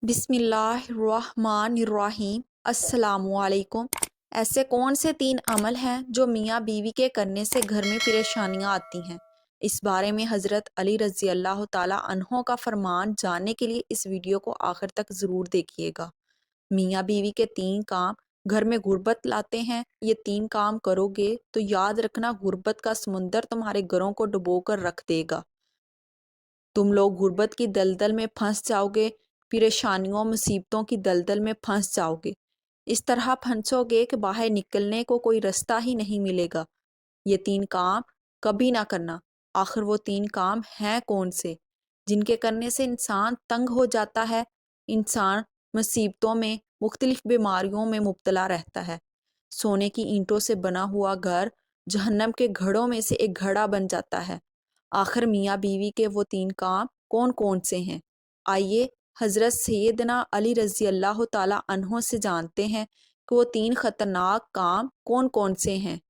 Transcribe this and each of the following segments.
बिस्मिल्लाहिर्रहमानिर्रहीम। अस्सलामुअलैकुम। ऐसे कौन से 3 अमल हैं जो मियाँ बीवी के करने से घर में परेशानियाँ आती हैं? इस बारे में हज़रत अली रज़ी अल्लाह ताला अन्हों का फरमान जानने के लिए इस वीडियो को आखिर तक ज़रूर देखिएगा। मियाँ बीवी के 3 काम घर में गुर्बत लाते हैं। ये 3 काम करोगे तो याद रखना, गुर्बत का समुंदर तुम्हारे घरों को डुबो कर रख देगा। तुम लोग गुर्बत की दलदल में फंस जाओगे, परेशानियों मुसीबतों की दलदल में फंस जाओगे। इस तरह फंसोगे कि बाहर निकलने को कोई रास्ता ही नहीं मिलेगा। ये 3 काम कभी ना करना। आखिर वो 3 काम हैं कौन से, जिनके करने से इंसान तंग हो जाता है, इंसान मुसीबतों में, मुख्तलिफ बीमारियों में मुब्तला रहता है। सोने की ईंटों से बना हुआ घर जहन्नम के घड़ों में से एक घड़ा बन जाता है। आखिर मियाँ बीवी के वो 3 काम कौन कौन से हैं? आइए हज़रत सैयदना अली रज़ी अल्लाह ताला अन्हों से जानते हैं कि वो 3 ख़तरनाक काम कौन कौन से हैं।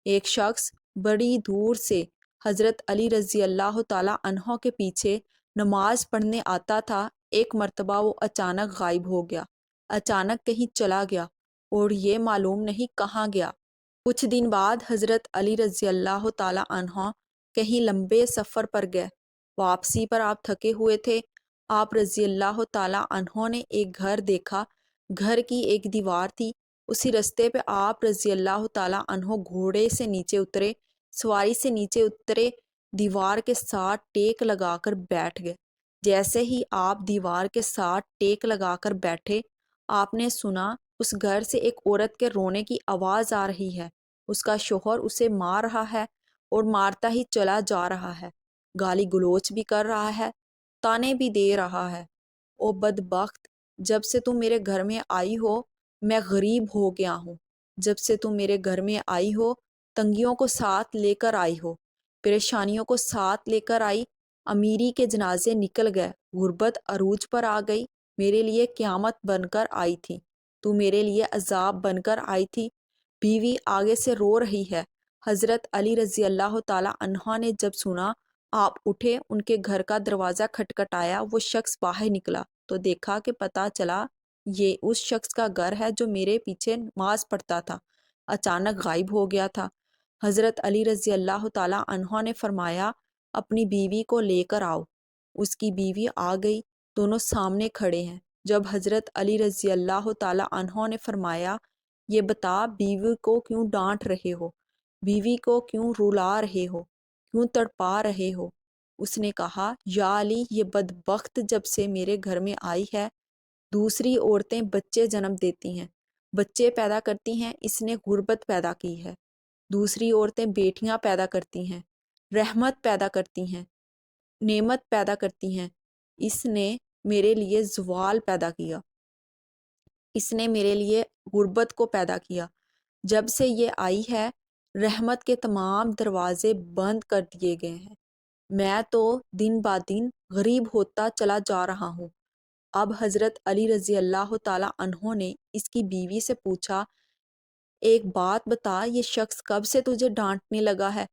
एक शख्स बड़ी दूर से हज़रत अली रज़ी अल्लाह ताला अन्हों के पीछे नमाज पढ़ने आता था। एक मर्तबा वो अचानक गायब हो गया, अचानक कहीं चला गया और ये मालूम नहीं कहाँ गया। कुछ दिन बाद हज़रत अली रज़ी अल्लाह ताला अन्हो कहीं लंबे सफ़र पर गए। वापसी पर आप थके हुए थे। आप रज़ी अल्लाह ताला अन्हो ने एक घर देखा। घर की एक दीवार थी। उसी रास्ते पे आप रज़ी अल्लाह ताला अन्हो घोड़े से नीचे उतरे, सवारी से नीचे उतरे, दीवार के साथ टेक लगाकर बैठ गए। जैसे ही आप दीवार के साथ टेक लगाकर बैठे, आपने सुना उस घर से एक औरत के रोने की आवाज़ आ रही है। उसका शौहर उसे मार रहा है और मारता ही चला जा रहा है, गाली गलोच भी कर रहा है, ताने भी दे रहा है। ओ बदबख्त, जब से तुम मेरे घर में आई हो मैं गरीब हो गया हूँ। जब से तुम मेरे घर में आई हो तंगियों को साथ लेकर आई हो, परेशानियों को साथ लेकर आई। अमीरी के जनाजे निकल गए, गुर्बत अरूज पर आ गई। मेरे लिए क़यामत बनकर आई थी, तू मेरे लिए अजाब बनकर आई थी। बीवी आगे से रो रही है। हज़रत अली रज़ी अल्लाह ताला अन्हा ने जब सुना, आप उठे, उनके घर का दरवाज़ा खटखटाया। वो शख्स बाहर निकला तो देखा कि पता चला ये उस शख्स का घर है जो मेरे पीछे नमाज पढ़ता था, अचानक गायब हो गया था। हज़रत अली रज़ी अल्लाह ताला अन्हा ने फरमाया, अपनी बीवी को लेकर आओ। उसकी बीवी आ गई, दोनों सामने खड़े हैं। जब हज़रत अली रज़ी अल्लाह ताला अन्हा ने फरमाया, ये बता बीवी को क्यों डांट रहे हो, बीवी को क्यों रुला रहे हो, क्यों तड़पा रहे हो? उसने कहा, या अली, ये बदबख्त जब से मेरे घर में आई है, दूसरी औरतें बच्चे जन्म देती हैं, बच्चे पैदा करती हैं, इसने गुर्बत पैदा की है। दूसरी औरतें बेटियां पैदा करती हैं, रहमत पैदा करती हैं, नेमत पैदा करती हैं। इसने मेरे लिए ज़वाल पैदा किया, इसने मेरे लिए गुर्बत को पैदा किया। जब से ये आई है, रहमत के तमाम दरवाजे बंद कर दिए गए हैं। मैं तो दिन ब दिन गरीब होता चला जा रहा हूँ। अब हज़रत अली रज़ी अल्लाह ताला अन्हों ने इसकी बीवी से पूछा, एक बात बता, ये शख्स कब से तुझे डांटने लगा है,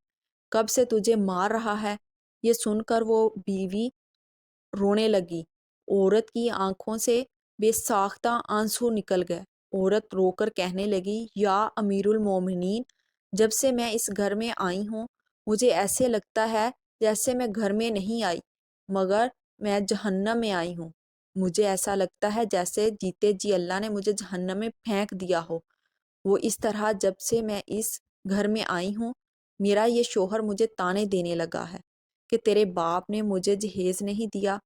कब से तुझे मार रहा है? ये सुनकर वो बीवी रोने लगी। औरत की आंखों से बेसाख्ता आंसू निकल गए। औरत रोकर कहने लगी, या अमीरुल मोमिनीन, जब से मैं इस घर में आई हूँ मुझे ऐसे लगता है जैसे मैं घर में नहीं आई मगर मैं जहन्नम में आई हूँ। मुझे ऐसा लगता है जैसे जीते जी अल्लाह ने मुझे जहन्नम में फेंक दिया हो। वो इस तरह जब से मैं इस घर में आई हूँ, मेरा ये शौहर मुझे ताने देने लगा है कि तेरे बाप ने मुझे जहेज़ नहीं दिया,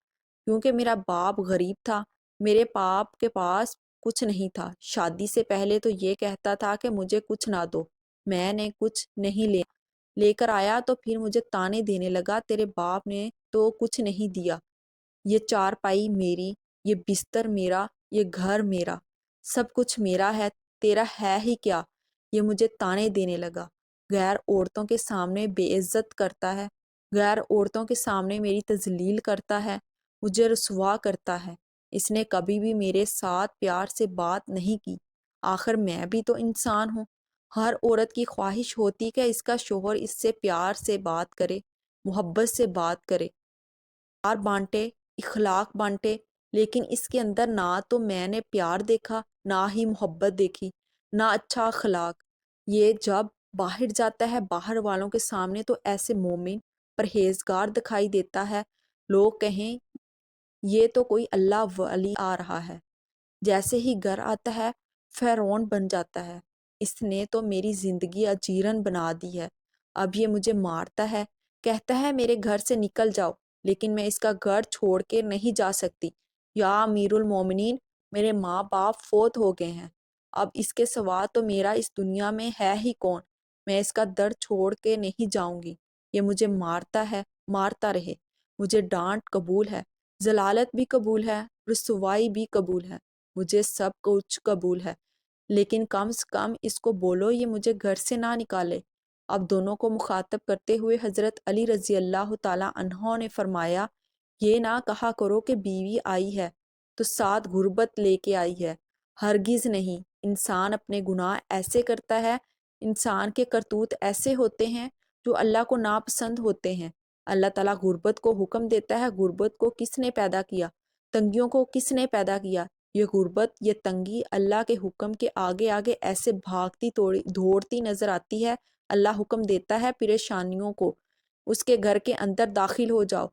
क्योंकि मेरा बाप गरीब था, मेरे बाप के पास कुछ नहीं था। शादी से पहले तो ये कहता था कि मुझे कुछ ना दो, मैंने कुछ नहीं लेकर आया तो फिर मुझे ताने देने लगा, तेरे बाप ने तो कुछ नहीं दिया। ये चारपाई मेरी, ये बिस्तर मेरा, ये घर मेरा, सब कुछ मेरा है, तेरा है ही क्या? ये मुझे ताने देने लगा। गैर औरतों के सामने बेइज्जत करता है, गैर औरतों के सामने मेरी तजलील करता है, मुझे रुसवा करता है। इसने कभी भी मेरे साथ प्यार से बात नहीं की। आखिर मैं भी तो इंसान हूँ। हर औरत की ख्वाहिश होती कि इसका शौहर इससे प्यार से बात करे, मोहब्बत से बात करे, प्यार बांटे, इखलाक बांटे। لیکن اس کے اندر نہ تو میں نے پیار دیکھا، نہ ہی محبت دیکھی، نہ اچھا اخلاق۔ یہ جب باہر جاتا ہے باہر والوں کے سامنے تو ایسے مومن پرہیزگار دکھائی دیتا ہے، لوگ کہیں یہ تو کوئی اللہ ولی آ رہا ہے۔ جیسے ہی گھر آتا ہے فرعون بن جاتا ہے، اس نے تو میری زندگی اجیرن بنا دی ہے، اب یہ مجھے مارتا ہے، کہتا ہے میرے گھر سے نکل جاؤ، لیکن میں اس کا گھر چھوڑ کے نہیں جا سکتی۔ یا امیر المومنین، میرے ماں باپ فوت ہو گئے ہیں، اب اس کے سوا تو میرا اس دنیا میں ہے ہی کون، میں اس کا در چھوڑ کے نہیں جاؤں گی، یہ مجھے مارتا ہے، مارتا رہے، مجھے ڈانٹ قبول ہے، ذلالت بھی قبول ہے، رسوائی بھی قبول ہے، مجھے سب کچھ قبول ہے، لیکن کم سے کم اس کو بولو یہ مجھے گھر سے نہ نکالے۔ اب دونوں کو مخاطب کرتے ہوئے حضرت علی رضی اللہ تعالیٰ عنہ نے فرمایا، یہ نہ کہا کرو کہ بیوی آئی ہے تو ساتھ غربت لے کے آئی ہے، ہرگز نہیں۔ انسان اپنے گناہ ایسے کرتا ہے، انسان کے کرتوت ایسے ہوتے ہیں جو اللہ کو ناپسند ہوتے ہیں۔ اللہ تعالیٰ غربت کو حکم دیتا ہے، غربت کو کس نے پیدا کیا؟ تنگیوں کو کس نے پیدا کیا؟ یہ غربت، یہ تنگی اللہ کے حکم کے آگے آگے ایسے بھاگتی دوڑتی نظر آتی ہے۔ اللہ حکم دیتا ہے پریشانیوں کو، اس کے گھر کے اندر داخل ہو جاؤ،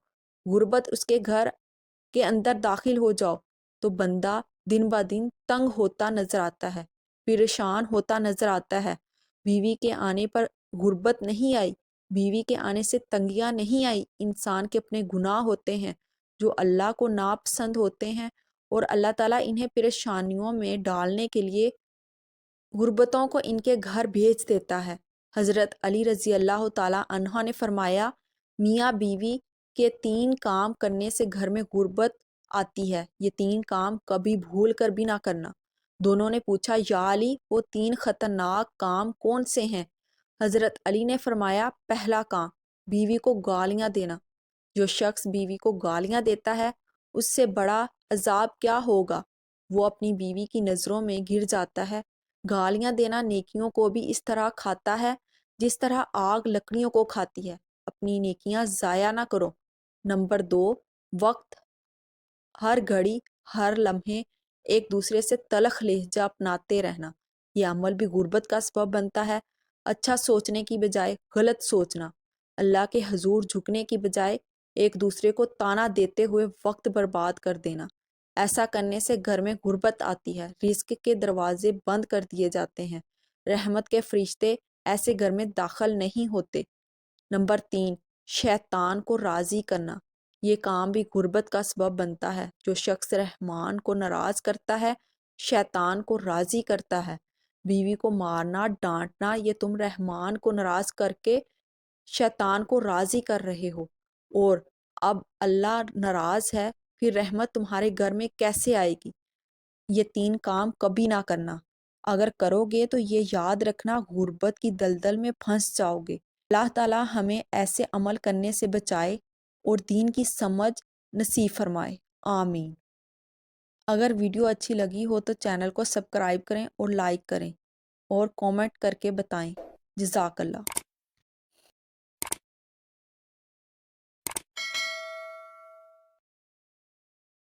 غربت اس کے گھر کے اندر داخل ہو جاؤ، تو بندہ دن با دن تنگ ہوتا نظر آتا ہے، پریشان ہوتا نظر آتا ہے۔ بیوی کے آنے پر غربت نہیں آئی، بیوی کے آنے سے تنگیاں نہیں آئی، انسان کے اپنے گناہ ہوتے ہیں جو اللہ کو ناپسند ہوتے ہیں، اور اللہ تعالیٰ انہیں پریشانیوں میں ڈالنے کے لیے غربتوں کو ان کے گھر بھیج دیتا ہے۔ حضرت علی رضی اللہ تعالیٰ عنہ نے فرمایا، میاں بیوی کے 3 کام کرنے سے گھر میں غربت آتی ہے، یہ 3 کام کبھی بھول کر بھی نہ کرنا۔ دونوں نے پوچھا، یا علی وہ 3 خطرناک کام کون سے ہیں؟ حضرت علی نے فرمایا، پہلا کام بیوی کو گالیاں دینا، جو شخص بیوی کو گالیاں دیتا ہے اس سے بڑا عذاب کیا ہوگا، وہ اپنی بیوی کی نظروں میں گر جاتا ہے۔ گالیاں دینا نیکیوں کو بھی اس طرح کھاتا ہے جس طرح آگ لکڑیوں کو کھاتی ہے، اپنی نیکیاں ضائع نہ کرو۔ نمبر 2، وقت، ہر گھڑی ہر لمحے ایک دوسرے سے تلخ لہجہ اپناتے رہنا، یہ عمل بھی غربت کا سبب بنتا ہے۔ اچھا سوچنے کی بجائے غلط سوچنا، اللہ کے حضور جھکنے کی بجائے ایک دوسرے کو طعنہ دیتے ہوئے وقت برباد کر دینا، ایسا کرنے سے گھر میں غربت آتی ہے، رزق کے دروازے بند کر دیے جاتے ہیں، رحمت کے فرشتے ایسے گھر میں داخل نہیں ہوتے۔ نمبر 3، شیطان کو راضی کرنا، یہ کام بھی غربت کا سبب بنتا ہے۔ جو شخص رحمان کو ناراض کرتا ہے شیطان کو راضی کرتا ہے۔ بیوی کو مارنا ڈانٹنا، یہ تم رحمان کو ناراض کر کے شیطان کو راضی کر رہے ہو، اور اب اللہ ناراض ہے پھر رحمت تمہارے گھر میں کیسے آئے گی؟ یہ 3 کام کبھی نہ کرنا، اگر کرو گے تو یہ یاد رکھنا غربت کی دلدل میں پھنس جاؤ گے۔ اللہ تعالیٰ ہمیں ایسے عمل کرنے سے بچائے اور دین کی سمجھ نصیب فرمائے، آمین۔ اگر ویڈیو اچھی لگی ہو تو چینل کو سبسکرائب کریں اور لائک کریں اور کومنٹ کر کے بتائیں۔ جزاک اللہ۔